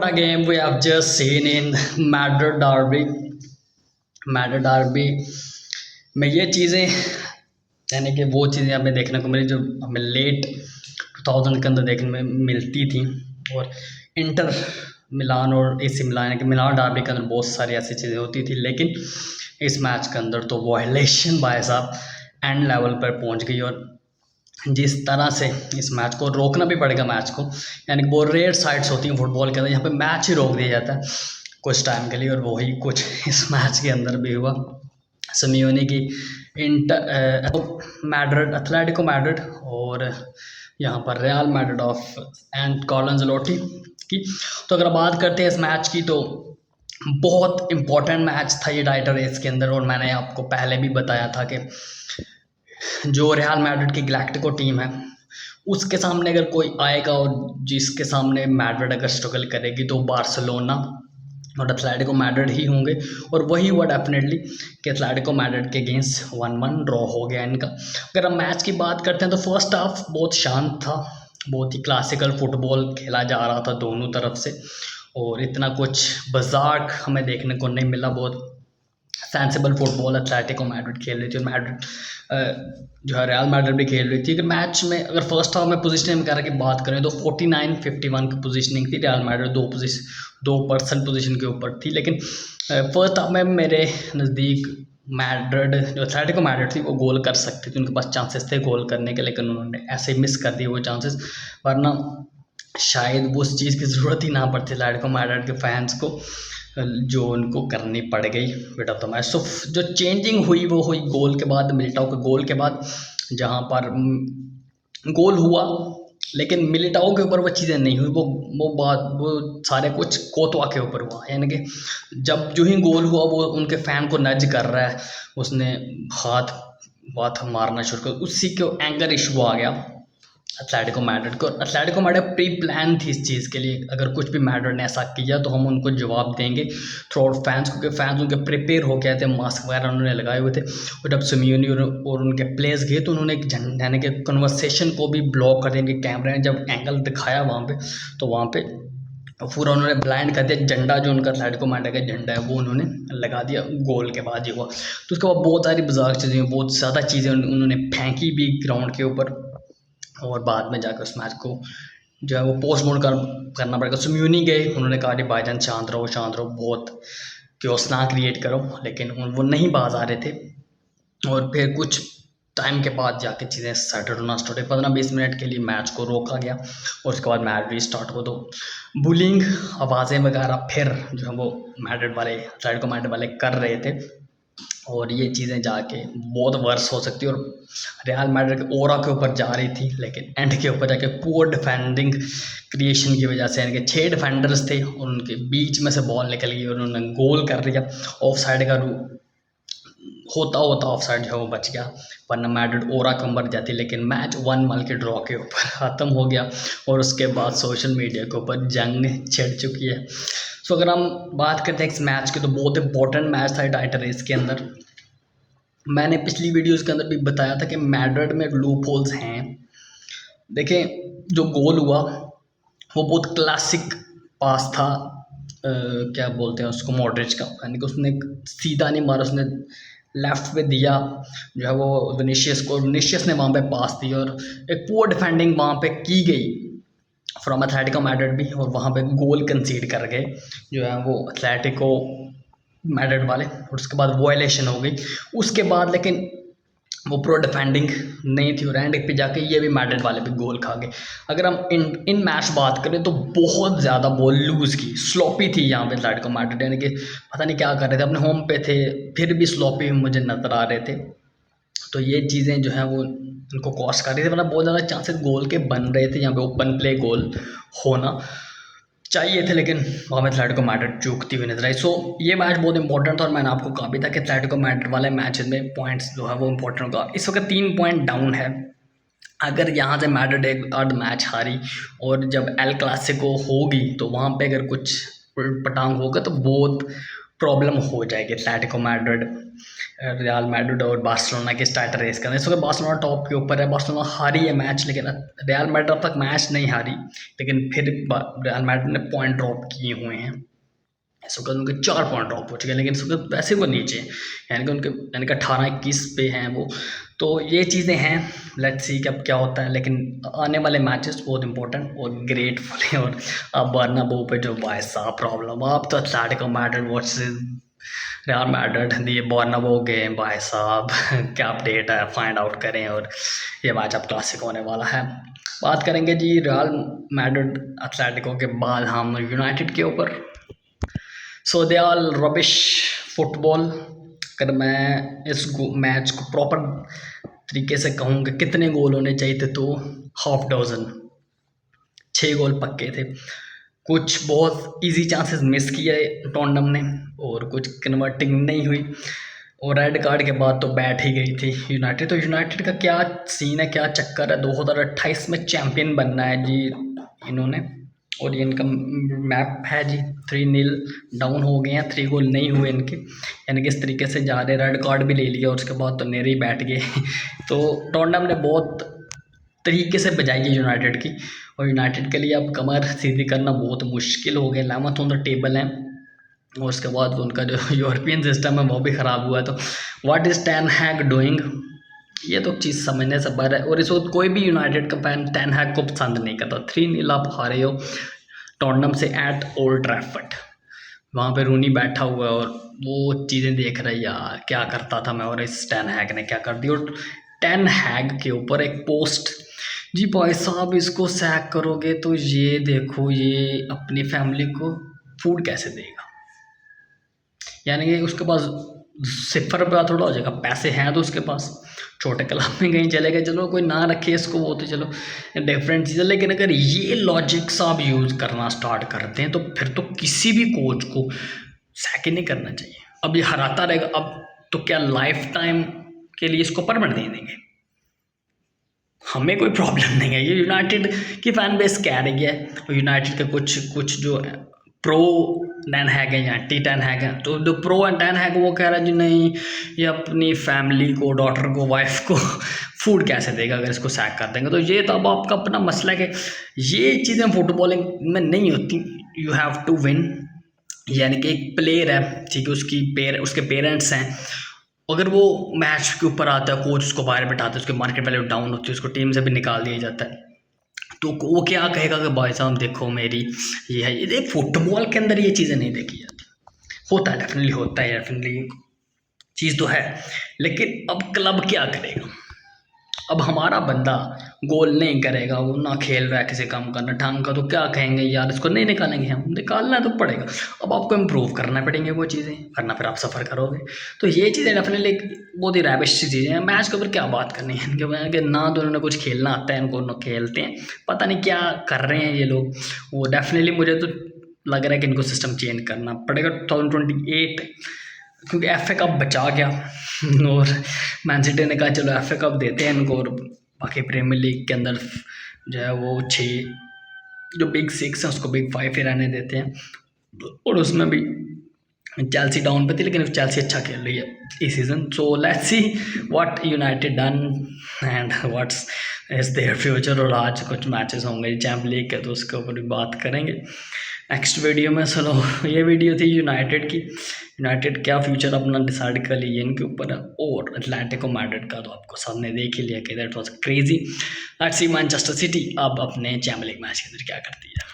What a game we have just seen in Madrid derby. Madrid derby में ये चीज़ें यानी कि वो चीज़ें हमें देखने को मिली जो हमें लेट 2000 के अंदर देखने में मिलती थी। और इंटर मिलान और एसी मिलान यानी कि मिलान डार्बी के अंदर बहुत सारी ऐसी चीज़ें होती थी, लेकिन इस मैच के अंदर तो वायलेशन भाई साहब एंड लेवल पर पहुंच गई। और जिस तरह से इस मैच को रोकना भी पड़ेगा मैच को, यानी कि वो रेयर साइड्स होती हैं फुटबॉल के अंदर, यहाँ पे मैच ही रोक दिया जाता है कुछ टाइम के लिए, और वही कुछ इस मैच के अंदर भी हुआ। सिमियोनी की इंटर मैड्रिड एथलेटिको मैड्रिड और यहाँ पर Real Madrid of and Carlo Ancelotti की। तो अगर बात करते हैं इस मैच की, तो बहुत इम्पोर्टेंट मैच था ये टाइटल रेस के अंदर। और मैंने आपको पहले भी बताया था कि जो रियल मैड्रिड की गैलेक्टिको टीम है उसके सामने अगर कोई आएगा और जिसके सामने मैड्रिड अगर स्ट्रगल करेगी तो बार्सिलोना और एथलेटिको मैड्रिड ही होंगे। और वही हुआ डेफिनेटली कि एथलेटिको मैड्रिड के अगेंस्ट 1-1 ड्रॉ हो गया इनका। अगर हम मैच की बात करते हैं तो फर्स्ट हाफ बहुत शांत था, बहुत ही क्लासिकल फुटबॉल खेला जा रहा था दोनों तरफ से, और इतना कुछ बाजार हमें देखने को नहीं मिला। बहुत सेंसिबल फुटबॉल एथलेटिको मैड्रिड खेल रही थी और मैड्रिड जो है रियल मैड्रिड भी खेल रही थी। कि मैच में अगर फर्स्ट हाफ में पोजीशनिंग वगैरह की बात करें तो 49-51 की पोजीशनिंग थी। रियल मैड्रिड 2% पोजीशन के ऊपर थी, लेकिन फर्स्ट हाफ में मेरे नज़दीक मैड्रिड जो एथलेटिको मैड्रिड थी वो गोल कर सकती थी, उनके पास चांसेस थे गोल करने के, लेकिन उन्होंने ऐसे मिस कर दिए वो चांसेस, वरना शायद वो उस चीज़ की ज़रूरत ही ना पड़ती एथलेटिको मैड्रिड के फैंस को, जो उनको करनी पड़ गई बेट ऑफ द मैच। सो जो चेंजिंग हुई वो हुई गोल के बाद, मिलिटाओ के गोल के बाद, जहाँ पर गोल हुआ लेकिन मिलिटाओ के ऊपर वो चीज़ें नहीं हुई। वो सारे कुछ कोतवा के ऊपर हुआ, यानी कि जब जो ही गोल हुआ वो उनके फ़ैन को नज कर रहा है, उसने हाथ मारना शुरू कर, उसी को एंगर इशू आ गया एथलेटिको मैड्रिड को। एथलेटिको मैड्रिड प्री प्लान थी इस चीज़ के लिए, अगर कुछ भी मैड्रिड ने ऐसा किया तो हम उनको जवाब देंगे थ्रू आउट फैंस, क्योंकि फैंस उनके प्रिपेयर हो गए थे, मास्क वगैरह उन्होंने लगाए हुए थे। और जब सिमियोनी और उनके प्लेयर्स गए तो उन्होंने यानी कि कन्वर्सेशन को भी ब्लॉक कर दिया। उनके कैमरे ने जब एंगल दिखाया वहाँ पर, तो वहाँ पर पूरा उन्होंने ब्लाइंड कर दिया। झंडा जो उनका एथलेटिको मैड्रिड का झंडा है वो उन्होंने लगा दिया गोल के बाद ही हुआ। तो उसके बाद बहुत सारी बाजार चीज़ें, बहुत ज़्यादा चीज़ें उन्होंने फेंकी भी ग्राउंड के ऊपर, और बाद में जाकर उस मैच को जो है वो पोस्टपोन करना पड़ेगा। सिमियोनी गए, उन्होंने कहा कि भाईजान शांत रहो, बहुत क्योस ना क्रिएट करो, लेकिन वो नहीं बाज आ रहे थे। और फिर कुछ टाइम के बाद जाके चीज़ें सेटल होना स्टार्ट हुई। 15-20 मिनट के लिए मैच को रोका गया और उसके बाद मैच रीस्टार्ट हो, तो बुलिंग आवाज़ें वगैरह फिर जो है वो मैड्रिड वाले एथलेटिको मैड्रिड वाले कर रहे थे, और ये चीज़ें जाके बहुत वर्स हो सकती है। और रियल मैड्रिड के ओरा के ऊपर जा रही थी, लेकिन एंड के ऊपर जाके पुअर डिफेंडिंग क्रिएशन की वजह से, यानी कि 6 डिफेंडर्स थे और उनके बीच में से बॉल निकल गई और उन्होंने गोल कर दिया। ऑफ साइड का होता ऑफ साइड जो है वो बच गया, वरना मैड्रिड ओरा के ऊपर जाती। लेकिन मैच 1-1 के ड्रॉ के ऊपर ख़त्म हो गया, और उसके बाद सोशल मीडिया के ऊपर जंग छिड़ चुकी है। सो अगर हम बात करते हैं इस मैच की, तो बहुत इंपॉर्टेंट मैच था टाइटल रेस के अंदर। मैंने पिछली वीडियोस के अंदर भी बताया था कि मैड्रिड में लूप होल्स हैं। देखें, जो गोल हुआ वो बहुत क्लासिक पास था, क्या बोलते हैं उसको, मॉड्रिच का, यानी कि उसने सीधा नहीं मारा, उसने लेफ्ट पे दिया जो है वो विनीशियस ने वहाँ पे पास दी, और एक पुअर डिफेंडिंग वहाँ पे की गई फ्रॉम एथलेटिको मैड्रिड भी, और वहाँ पे गोल कंसीड कर गए जो है वो एथलेटिको मैड्रिड वाले, और उसके बाद वायलेशन हो गई उसके बाद। लेकिन वो प्रो डिफेंडिंग नहीं थी, और एंड पे जाके ये भी मैड्रिड वाले भी गोल खा गए। अगर हम इन मैच बात करें तो बहुत ज़्यादा बॉल लूज़ की, स्लोपी थी यहाँ पे एथलेटिको मैड्रिड, यानी कि पता नहीं क्या कर रहे थे, अपने होम पे थे फिर भी स्लोपी मुझे नज़र आ रहे थे। तो ये चीज़ें जो हैं वो इनको कॉस्ट कर रही थी, वरना बहुत ज़्यादा चांसेस गोल के बन रहे थे यहाँ पे, ओपन प्ले गोल होना चाहिए थे, लेकिन वहाँ में एथलेटिको मैड्रिड चूकती हुई नजर आई। सो ये मैच बहुत इंपॉर्टेंट था, और मैंने आपको कहा भी था कि एथलेटिको मैड्रिड वाले मैचेस में पॉइंट्स जो है वो इंपॉर्टेंट होगा। इस वक्त 3 पॉइंट डाउन है। अगर यहाँ से मैड्रिड एक आध मैच हारी और जब एल क्लासिको होगी तो वहाँ पे अगर कुछ पटांग होगा तो बहुत प्रॉब्लम हो जाएगी एटलेटिको मैड्रिड, रियल मैड्रिड और बार्सिलोना की टाइटल रेस करने। इस वक्त बार्सिलोना टॉप के ऊपर है, बार्सिलोना हारी है मैच, लेकिन रियल मैड्रिड अब तक मैच नहीं हारी, लेकिन फिर रियल मैड्रिड ने पॉइंट ड्रॉप किए हुए हैं। इस वक्त उनके 4 पॉइंट ड्रॉप हो चुके हैं, लेकिन इस वक्त वैसे वो नीचे हैं, यानी कि 18-21 पे हैं वो। तो ये चीज़ें हैं, लेट्स सी कि अब क्या होता है, लेकिन आने वाले मैचेस बहुत इंपॉर्टेंट और ग्रेटफुल हैं। और अब बर्नाब्यू पे जो भाई साहब प्रॉब्लम, आप तो Atletico Madrid versus real Madrid, ये बर्नाब्यू गेम भाई साहब क्या अपडेट है, फाइंड आउट करें। और ये मैच अब क्लासिक होने वाला है। बात करेंगे जी रियल मैड्रिड एटलेटिको के बाद हम यूनाइटेड के ऊपर। सो दे आर रबिश फुटबॉल। अगर मैं इस मैच को प्रॉपर तरीके से कहूँ कि कितने गोल होने चाहिए थे, तो हाफ डजन, 6 गोल पक्के थे। कुछ बहुत इजी चांसेस मिस किए टॉन्डम ने, और कुछ कन्वर्टिंग नहीं हुई, और रेड कार्ड के बाद तो बैठ ही गई थी यूनाइटेड। तो यूनाइटेड का क्या सीन है, क्या चक्कर है, 2028 में चैम्पियन बनना है जी इन्होंने, और ये इनका मैप है जी। 3-0 डाउन हो गए हैं, 3 गोल नहीं हुए इनके, यानी कि इस तरीके से जा रहे, रेड कार्ड भी ले लिया और उसके बाद तो नेरे ही बैठ गए तो टॉन्डम ने बहुत तरीके से बजाई है यूनाइटेड की, और यूनाइटेड के लिए अब कमर सीधी करना बहुत मुश्किल हो गया। 11th ऑन द टेबल है, और उसके बाद उनका जो यूरोपियन सिस्टम है वो भी ख़राब हुआ है। तो what is Ten Hag doing, ये तो चीज़ समझने से बाहर है। और इस वक्त कोई भी यूनाइटेड का फैन टेन हैग को पसंद नहीं करता। 3-0 आप हारे हो टॉटनहम से एट ओल्ड ट्रैफर्ड, वहाँ पे रूनी बैठा हुआ है और वो चीज़ें देख रहा है, यार क्या करता था मैं, और इस टेन हैग ने क्या कर दिया। और टेन हैग के ऊपर एक पोस्ट, जी भाई साहब इसको सैक करोगे तो ये देखो ये अपनी फैमिली को फूड कैसे देगा, यानी कि उसके पास 0 रुपया थोड़ा हो जाएगा, पैसे हैं तो उसके पास, छोटे क्लब में कहीं चले गए, चलो कोई ना रखे इसको, वो तो चलो डिफरेंट चीज़ है। लेकिन अगर ये लॉजिक्स आप यूज़ करना स्टार्ट करते हैं तो फिर तो किसी भी कोच को सैक ही नहीं करना चाहिए। अब ये हराता रहेगा, अब तो क्या लाइफ टाइम के लिए इसको परमानेंट दे देंगे, हमें कोई प्रॉब्लम नहीं है। ये यूनाइटेड की फैन बेस कह रही है, और यूनाइटेड के कुछ जो प्रो टेन हैग है या टी टेन हैग है, तो जो प्रो एंड टेन हैग वो कह रहा है जी नहीं, ये अपनी फैमिली को, डॉटर को, वाइफ को फूड कैसे देगा अगर इसको सैक कर देंगे। तो ये तो अब आपका अपना मसला है कि ये चीज़ें फुटबॉलिंग में नहीं होती। यू हैव टू विन, यानी कि एक प्लेयर है, ठीक है, उसके पेरेंट्स हैं, अगर वो मैच के ऊपर आता है, कोच उसको बाहर बैठाता है, उसकी मार्केट वैल्यू डाउन होती है, उसको टीम से भी निकाल दिया जाता है, तो वो क्या कहेगा कि भाई साहब देखो मेरी ये है। ये फुटबॉल के अंदर ये चीज़ें नहीं देखी जाती। होता है, डेफिनेटली होता है, डेफिनेटली चीज़ तो है, लेकिन अब क्लब क्या करेगा। अब हमारा बंदा गोल नहीं करेगा, वो ना खेल रहा है किसी काम का, ना ढंग का, तो क्या कहेंगे यार इसको नहीं निकालेंगे, हम निकालना तो पड़ेगा। अब आपको इम्प्रूव करना पड़ेंगे वो चीज़ें, वरना फिर आप सफ़र करोगे। तो ये चीज़ें डेफिनेटली बहुत ही रैबिश चीज़ें हैं। मैच के ऊपर क्या बात करनी है इनके बारे कि ना तो उन्होंने कुछ खेलना आता है, इनको खेलते हैं, पता नहीं क्या कर रहे हैं ये लोग। वो डेफिनेटली मुझे तो लग रहा है कि इनको सिस्टम चेंज करना पड़ेगा 2028, क्योंकि FA कप बचा गया और मैन सिटी ने कहा चलो FA कप देते हैं इनको, और बाकी प्रीमियर लीग के अंदर जो है वो 6 जो बिग 6 हैं उसको बिग 5 ही रहने देते हैं। और उसमें भी चेल्सी डाउन पे थी, लेकिन चेल्सी अच्छा खेल रही है इस season. So let's see what United done and what's is their future. और आज कुछ मैचेस होंगे चैम्पियंस लीग के, तो उसके ऊपर भी बात करेंगे नेक्स्ट वीडियो में। चलो ये वीडियो थी यूनाइटेड की, यूनाइटेड क्या फ्यूचर अपना डिसाइड कर लिया इनके ऊपर है, और एटलेटिको मैड्रिड का तो आपको सामने देख ही लिया कि that was crazy. Let's see Manchester city अब अपने चैम्पियंस लीग मैच के अंदर क्या करती है।